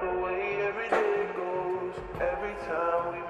the way every day goes, every time we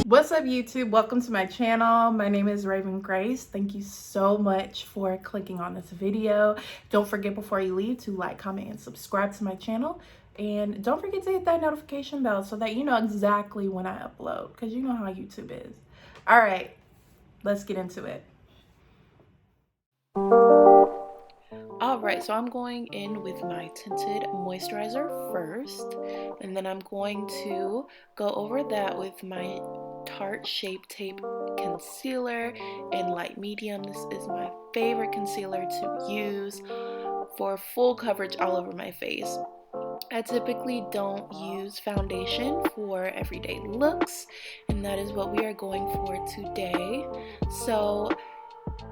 What's up YouTube? Welcome to my channel. My name is Raven Grace. Thank you so much for clicking on this video. Don't forget before you leave to like, comment, and subscribe to my channel. And don't forget to hit that notification bell so that you know exactly when I upload, because you know how YouTube is. All right, let's get into it. Alright, so I'm going in with my tinted moisturizer first, and then I'm going to go over that with my Tarte Shape Tape concealer in light medium. This is my favorite concealer to use for full coverage all over my face. I typically don't use foundation for everyday looks, and that is what we are going for today. So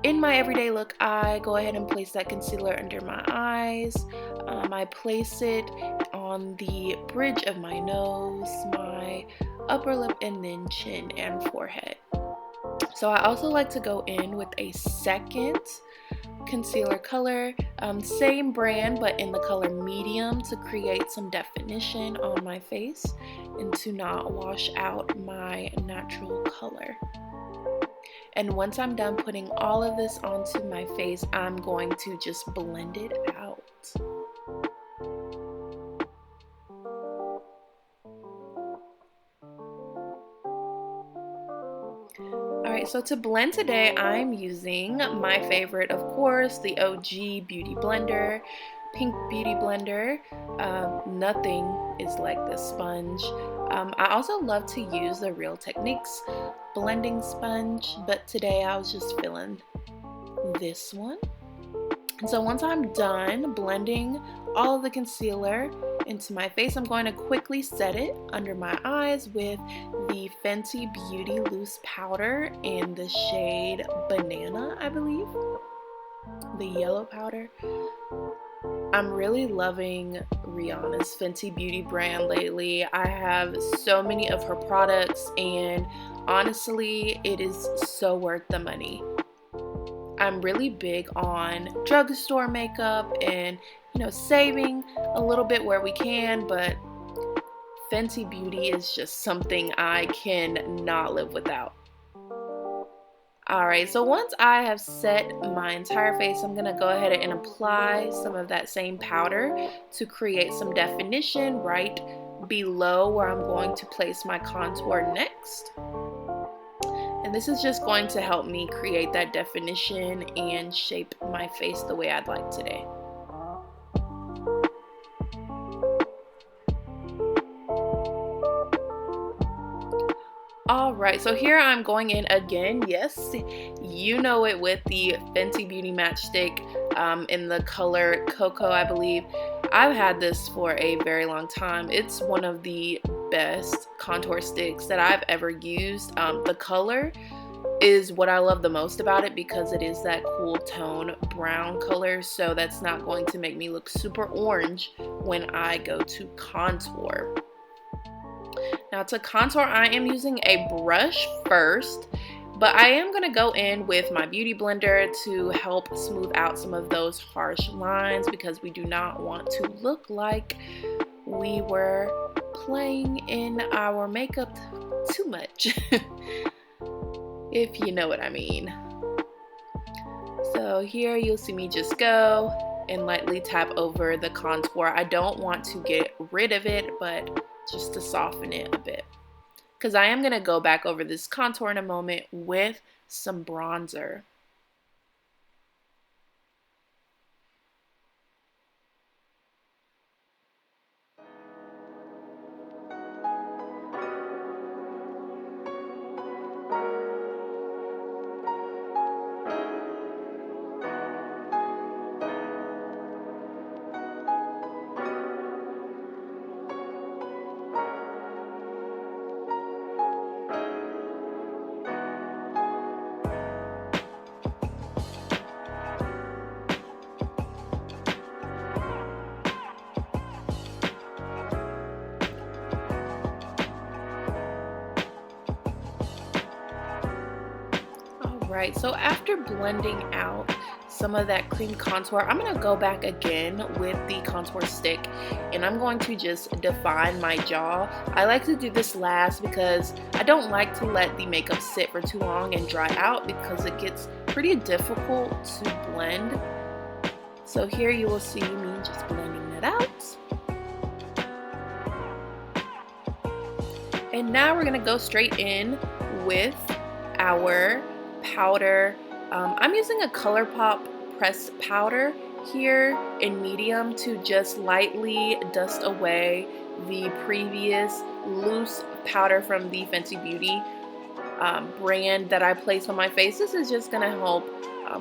in my everyday look, I go ahead and place that concealer under my eyes. I place it on the bridge of my nose, my upper lip, and then chin and forehead. So I also like to go in with a second concealer color, same brand but in the color medium, to create some definition on my face and to not wash out my natural color. And once I'm done putting all of this onto my face, I'm going to just blend it out. Alright, so to blend today, I'm using my favorite, of course, the OG Beauty Blender, Pink Beauty Blender. Nothing is like this sponge. I also love to use the Real Techniques blending sponge, but today I was just feeling this one. And so once I'm done blending all of the concealer into my face, I'm going to quickly set it under my eyes with the Fenty Beauty Loose Powder in the shade Banana, I believe, the yellow powder. I'm really loving Rihanna's Fenty Beauty brand lately. I have so many of her products, and honestly, it is so worth the money. I'm really big on drugstore makeup and, you know, saving a little bit where we can, but Fenty Beauty is just something I cannot live without. Alright, so once I have set my entire face, I'm going to go ahead and apply some of that same powder to create some definition right below where I'm going to place my contour next. And this is just going to help me create that definition and shape my face the way I'd like today. Alright, so here I'm going in again, yes, you know it, with the Fenty Beauty Matchstick in the color Cocoa, I believe. I've had this for a very long time. It's one of the best contour sticks that I've ever used. The color is what I love the most about it because it is that cool tone brown color, so that's not going to make me look super orange when I go to contour. Now to contour, I am using a brush first, but I am going to go in with my beauty blender to help smooth out some of those harsh lines because we do not want to look like we were playing in our makeup too much, if you know what I mean. So here you'll see me just go and lightly tap over the contour. I don't want to get rid of it, but just to soften it a bit. because I am going to go back over this contour in a moment with some bronzer. Right, so after blending out some of that cream contour, I'm going to go back again with the contour stick, and I'm going to just define my jaw. I like to do this last because I don't like to let the makeup sit for too long and dry out, because it gets pretty difficult to blend. So here you will see me just blending that out. And now we're going to go straight in with our powder. I'm using a Colourpop pressed powder here in medium to just lightly dust away the previous loose powder from the Fenty Beauty brand that I placed on my face. This is just going to help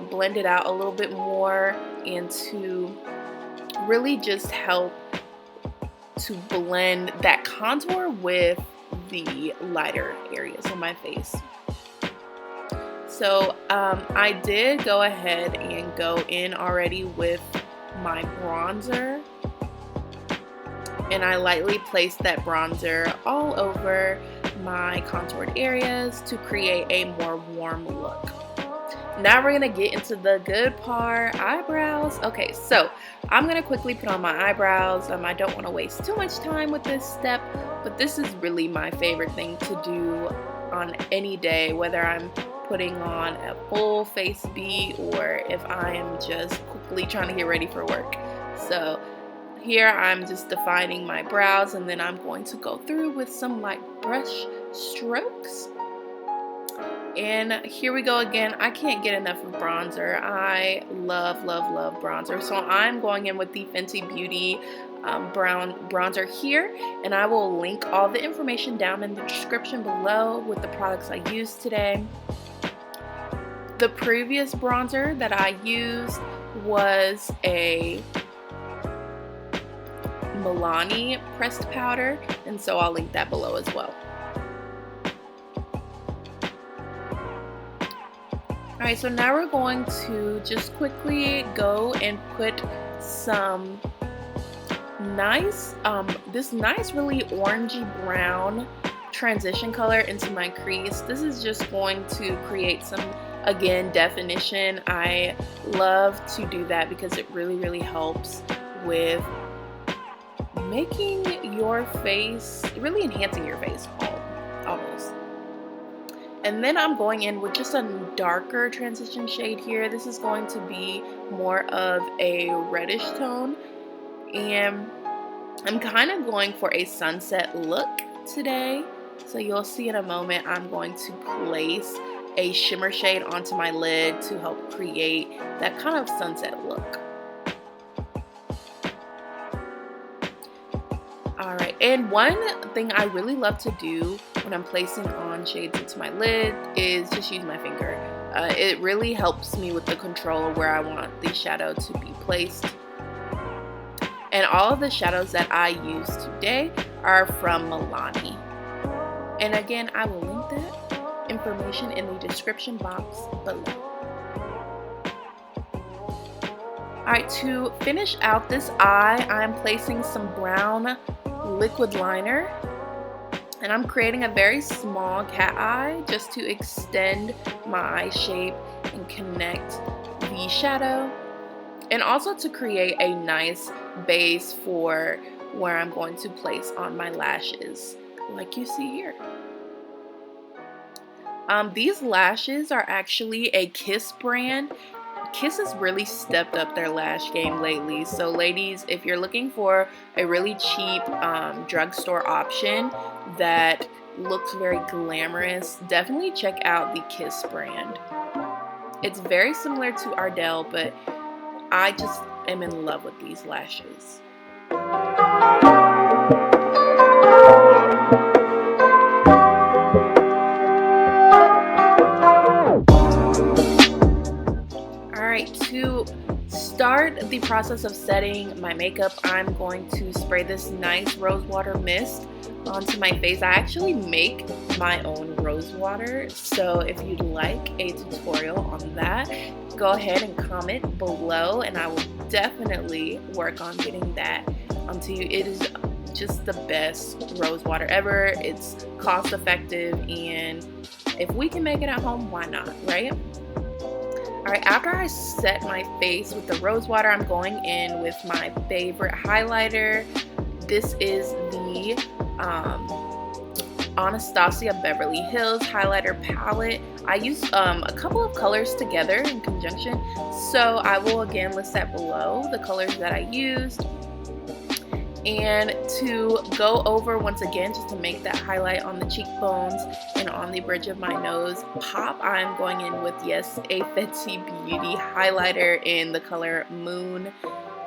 blend it out a little bit more and to really just help to blend that contour with the lighter areas on my face. So I did go ahead and go in already with my bronzer, and I lightly placed that bronzer all over my contoured areas to create a more warm look. Now we're going to get into the good part, eyebrows. Okay, so I'm going to quickly put on my eyebrows. I don't want to waste too much time with this step, but this is really my favorite thing to do on any day, whether I'm putting on a full face beat or if I am just quickly trying to get ready for work. So here I'm just defining my brows, and then I'm going to go through with some light brush strokes. And here we go again. I can't get enough of bronzer. I love, love, love bronzer. So I'm going in with the Fenty Beauty brown bronzer here, and I will link all the information down in the description below with the products I used today. The previous bronzer that I used was a Milani pressed powder, and so I'll link that below as well. Alright, so now we're going to just quickly go and put some nice, this nice really orangey brown transition color into my crease. This is just going to create some, again, definition. I love to do that because it really, really helps with making your face, really enhancing your face almost. And then I'm going in with just a darker transition shade here. This is going to be more of a reddish tone, and I'm kind of going for a sunset look today. So you'll see in a moment I'm going to place a shimmer shade onto my lid to help create that kind of sunset look. Alright, and one thing I really love to do when I'm placing on shades into my lid is just use my finger. It really helps me with the control of where I want the shadow to be placed. And all of the shadows that I use today are from Milani. And again, I will link that information in the description box below. Alright, to finish out this eye, I'm placing some brown liquid liner, and I'm creating a very small cat eye just to extend my shape and connect the shadow, and also to create a nice base for where I'm going to place on my lashes, like you see here. These lashes are actually a Kiss brand. Kiss has really stepped up their lash game lately. So ladies, if you're looking for a really cheap drugstore option that looks very glamorous, definitely check out the Kiss brand. It's very similar to Ardell, but I just am in love with these lashes. Alright, to start the process of setting my makeup, I'm going to spray this nice rose water mist onto my face. I actually make my own rose water, so if you'd like a tutorial on that, go ahead and comment below and I will definitely work on getting that onto you. It is just the best rose water ever. It's cost effective, and if we can make it at home, why not, right? Alright, after I set my face with the rose water, I'm going in with my favorite highlighter. This is the Anastasia Beverly Hills highlighter palette. I use a couple of colors together in conjunction, so I will again list that below, the colors that I used. And to go over once again, just to make that highlight on the cheekbones and on the bridge of my nose pop, I'm going in with, yes, a Fenty Beauty highlighter in the color Moon.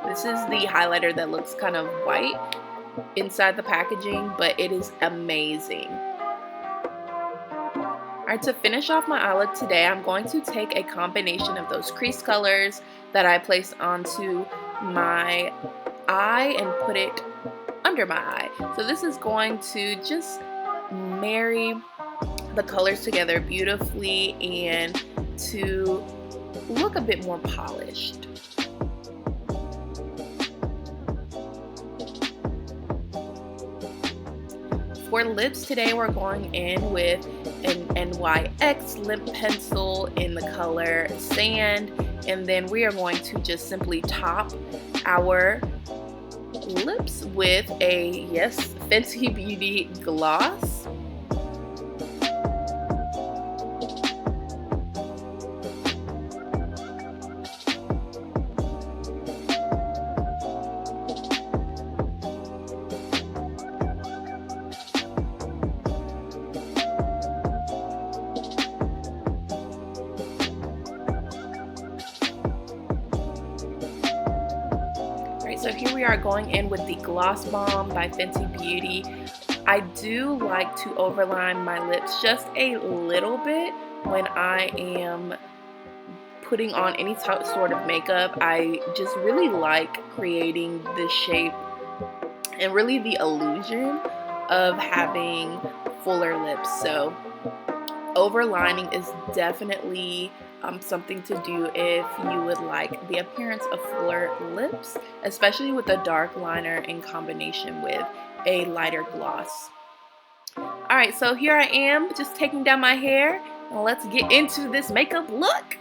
This is the highlighter that looks kind of white inside the packaging, but it is amazing. Alright, to finish off my eye look today, I'm going to take a combination of those crease colors that I placed onto my eye and put it under my eye. So this is going to just marry the colors together beautifully and to look a bit more polished. For lips today, we're going in with an NYX lip pencil in the color Sand, and then we are going to just simply top our lips with a, yes, Fenty Beauty gloss. So here we are going in with the Gloss Bomb by Fenty Beauty. I do like to overline my lips just a little bit when I am putting on any sort of makeup. I just really like creating the shape and really the illusion of having fuller lips. So overlining is definitely something to do if you would like the appearance of fuller lips, especially with a dark liner in combination with a lighter gloss. Alright, so here I am just taking down my hair, and let's get into this makeup look.